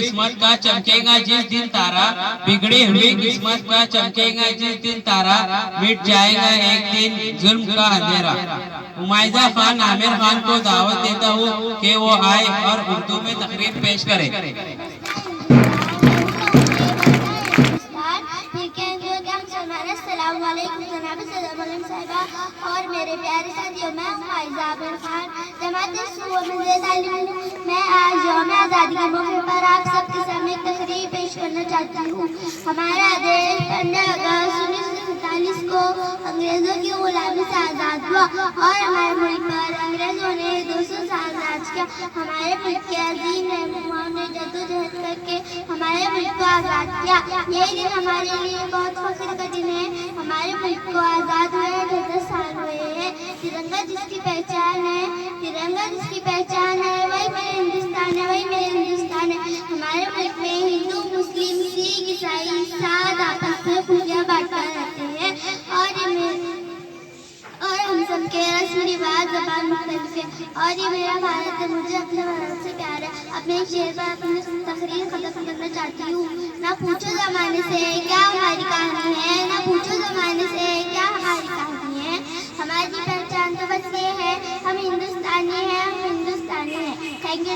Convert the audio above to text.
किस्मत का चमकेगा जिस दिन तारा, बिगड़ी हुई किस्मत का चमकेगा जिस दिन तारा, मिट जाएगा एक दिन जुल्म का अंधेरा। उमाइजा खान आमिर खान को दावत देता हूँ कि वो आए और उर्दू में तकरीर पेश करे। और मेरे प्यारे साथियों, मैं उमाइजा आमिर खान, मैं आज यौम आज़ादी के मौके पर आप सबके सामने तकरीर पेश करना चाहती हूँ। हमारा देश 15 अगस्त 1947 को अंग्रेजों की गुलामी से आज़ाद हुआ और हमारे मुल्क पर अंग्रेजों ने 200 साल राज किया। हमारे मुल्क के अजीम रहनुमाओं ने जद्दोजहद करके हमारे मुल्क को आज़ाद किया। ये दिन हमारे लिए बहुत फख्र का दिन है। हमारे मुल्क को आज़ाद हुए 10 साल हुए हैं। तिरंगा जिसकी पहचान है, तिरंगा जिसकी पहचान है, वही मेरे हिंदुस्तान है, वही मेरे हिंदुस्तान है। हमारे मुल्क में हिंदू, मुस्लिम, सिख, ईसाई साथ आपस में खुशियाँ बांटते रहते हैं और हम सबके रस्म रिवाज ज़बान मुख्तलिफ है और ये मेरा भारत है। मुझे अपने भारत से प्यार है। अपने शेर पर अपनी तकरीर खत्म करना चाहती हूँ। ना पूछो ज़माने से क्या हमारी कहानी है, ना पूछो ज़माने से क्या हमारी कहानी है। हमारी पहचान तो बस ये है, हम हिंदुस्तानी हैं, हम हिंदुस्तानी हैं। Thank you.